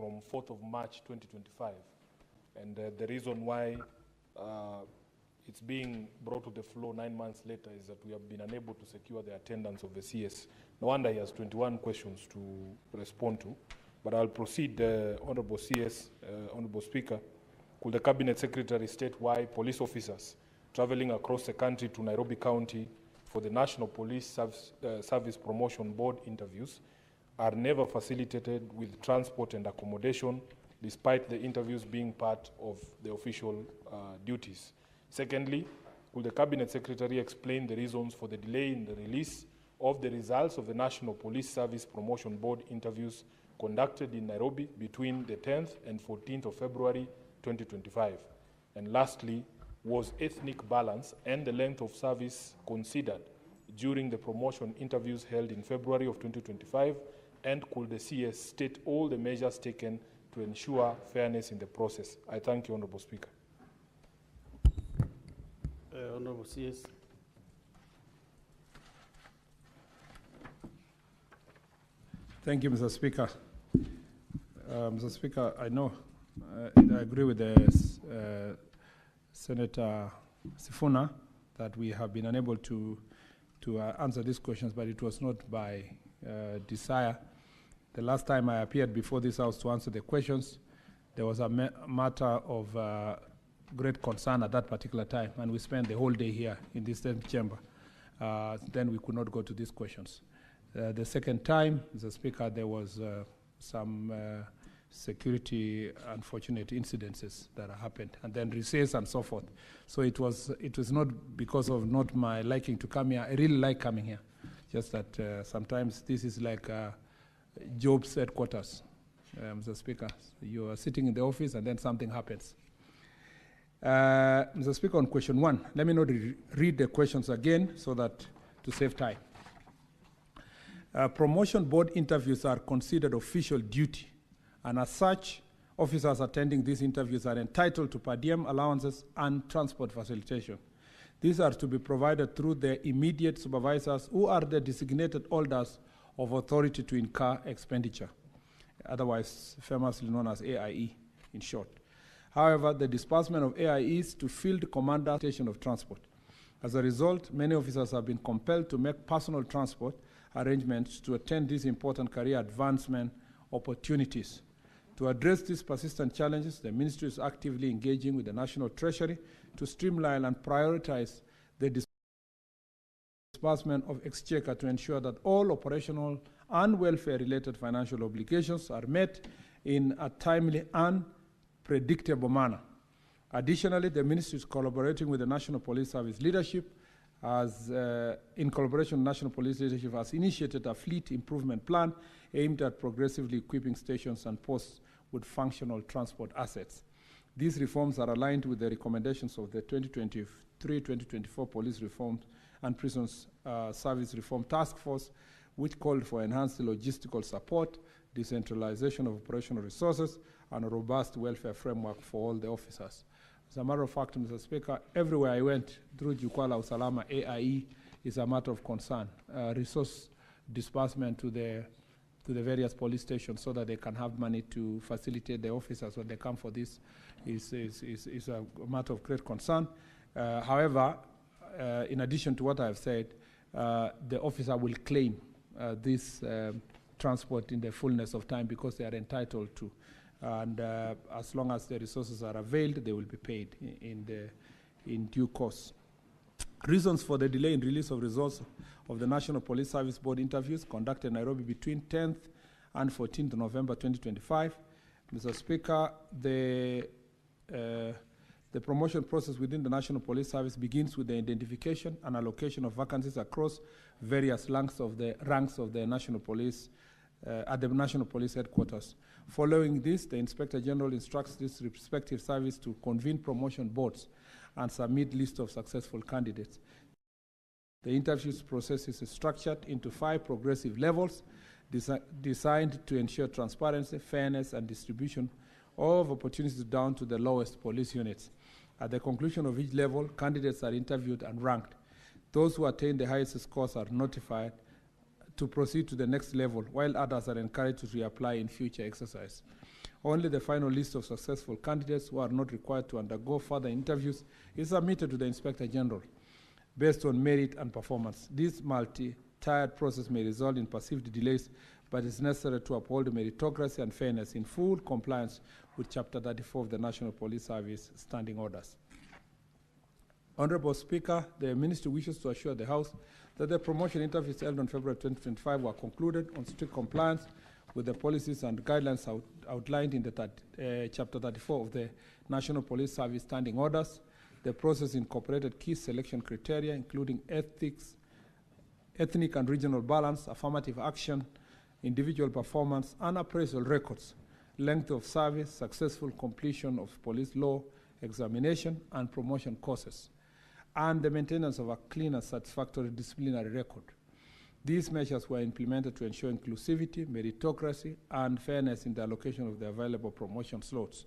from 4th of March 2025. And the reason why it's being brought to the floor 9 months later is that we have been unable to secure the attendance of the CS. No wonder he has 21 questions to respond to. But I'll proceed, Honorable CS, Honorable Speaker. Could the Cabinet Secretary state why police officers traveling across the country to Nairobi County for the National Police Service Promotion Board interviews are never facilitated with transport and accommodation, despite the interviews being part of the official duties? Secondly, will the Cabinet Secretary explain the reasons for the delay in the release of the results of the National Police Service Promotion Board interviews conducted in Nairobi between the 10th and 14th of February 2025? And lastly, was ethnic balance and the length of service considered during the promotion interviews held in February of 2025? And could the CS state all the measures taken to ensure fairness in the process? I thank you, Honorable Speaker. Honorable CS. Thank you, Mr. Speaker. Mr. Speaker, I know I agree with the Senator Sifuna that we have been unable to answer these questions, but it was not by desire. The last time I appeared before this House to answer the questions, there was a matter of great concern at that particular time, and we spent the whole day here in this same chamber. Then we could not go to these questions. The second time, Mr. Speaker, there was some security unfortunate incidences that happened, and then recess and so forth. So it was not because of not my liking to come here. I really like coming here. Just that sometimes this is like Job's headquarters, Mr. Speaker. You are sitting in the office and then something happens. Mr. Speaker, on question 1, let me not read the questions again so that to save time. Promotion board interviews are considered official duty, and as such, officers attending these interviews are entitled to per diem allowances and transport facilitation. These are to be provided through their immediate supervisors, who are the designated holders of authority to incur expenditure, otherwise famously known as AIE in short. However, the disbursement of AIEs to field commander station of transport. As a result, many officers have been compelled to make personal transport arrangements to attend these important career advancement opportunities. To address these persistent challenges, the Ministry is actively engaging with the National Treasury to streamline and prioritize the disbursement of exchequer to ensure that all operational and welfare-related financial obligations are met in a timely and predictable manner. Additionally, the Ministry is collaborating with the National Police Service leadership in collaboration with National Police leadership has initiated a fleet improvement plan aimed at progressively equipping stations and posts with functional transport assets. These reforms are aligned with the recommendations of the 2023-2024 Police Reform and Prisons Service Reform Task Force, which called for enhanced logistical support, decentralization of operational resources, and a robust welfare framework for all the officers. As a matter of fact, Mr. Speaker, everywhere I went through Jukwaa la Usalama, AIE is a matter of concern. Resource disbursement to the various police stations so that they can have money to facilitate the officers when they come for this is a matter of great concern. However, in addition to what I have said, the officer will claim this transport in the fullness of time because they are entitled to. And as long as the resources are availed, they will be paid in due course. Reasons for the delay in release of results of the National Police Service Board interviews conducted in Nairobi between 10th and 14th November 2025. Mr. Speaker, the promotion process within the National Police Service begins with the identification and allocation of vacancies across various ranks of the National Police at the National Police Headquarters. Following this, the Inspector General instructs this respective service to convene promotion boards and submit lists of successful candidates. The interview process is structured into 5 progressive levels designed to ensure transparency, fairness, and distribution of opportunities down to the lowest police units. At the conclusion of each level, candidates are interviewed and ranked. Those who attain the highest scores are notified to proceed to the next level, while others are encouraged to reapply in future exercise. Only the final list of successful candidates who are not required to undergo further interviews is submitted to the Inspector General based on merit and performance. This multi-tiered process may result in perceived delays, but it's necessary to uphold meritocracy and fairness in full compliance with Chapter 34 of the National Police Service Standing Orders. Honorable Speaker, the Ministry wishes to assure the House that the promotion interviews held on February 2025 were concluded on strict compliance with the policies and guidelines outlined in the Chapter 34 of the National Police Service Standing Orders. The process incorporated key selection criteria, including ethics, ethnic and regional balance, affirmative action, individual performance, and appraisal records, length of service, successful completion of police law examination and promotion courses, and the maintenance of a clean and satisfactory disciplinary record. These measures were implemented to ensure inclusivity, meritocracy, and fairness in the allocation of the available promotion slots.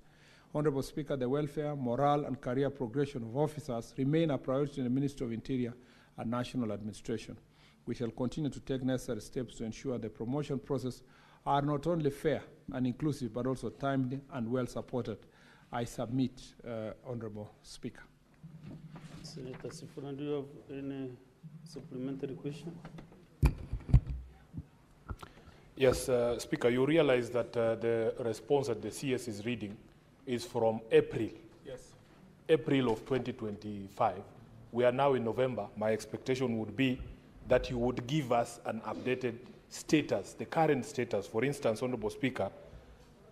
Honorable Speaker, the welfare, morale, and career progression of officers remain a priority in the Ministry of Interior and National Administration. We shall continue to take necessary steps to ensure the promotion process are not only fair and inclusive, but also timely and well supported. I submit, Honorable Speaker. Senator Sifuna, do you have any supplementary question? Yes, Speaker, you realize that the response that the CS is reading is from April. Yes. April of 2025. We are now in November. My expectation would be that you would give us an updated status, the current status. For instance, Honorable Speaker,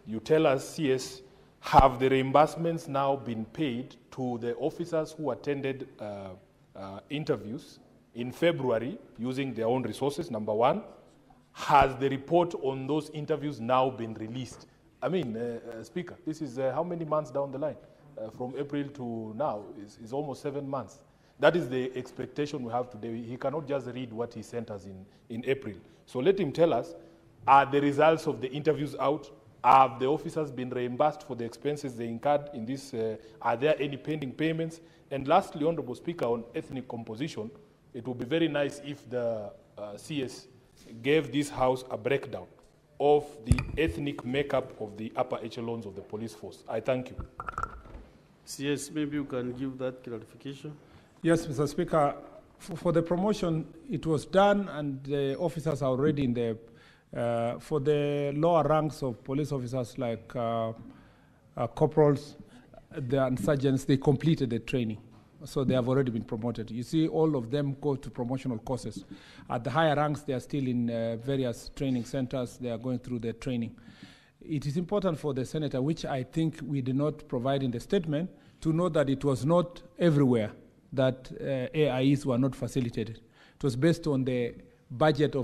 you tell us, CS, have the reimbursements now been paid to the officers who attended interviews in February using their own resources, number one? Has the report on those interviews now been released? I mean, Speaker, this is how many months down the line? From April to now is almost 7 months. That is the expectation we have today. He cannot just read what he sent us in April. So let him tell us, are the results of the interviews out? Have the officers been reimbursed for the expenses they incurred in this? Are there any pending payments? And lastly, Honorable Speaker, on ethnic composition, it would be very nice if the CS gave this House a breakdown of the ethnic makeup of the upper echelons of the police force. I thank you. CS, maybe you can give that clarification. Yes, Mr. Speaker. For the promotion, it was done, and the officers are already in the, for the lower ranks of police officers like corporals and sergeants, they completed the training. So they have already been promoted. You see, all of them go to promotional courses. At the higher ranks, they are still in various training centers. They are going through their training. It is important for the Senator, which I think we did not provide in the statement, to know that it was not everywhere that AIEs were not facilitated. It was based on the budget of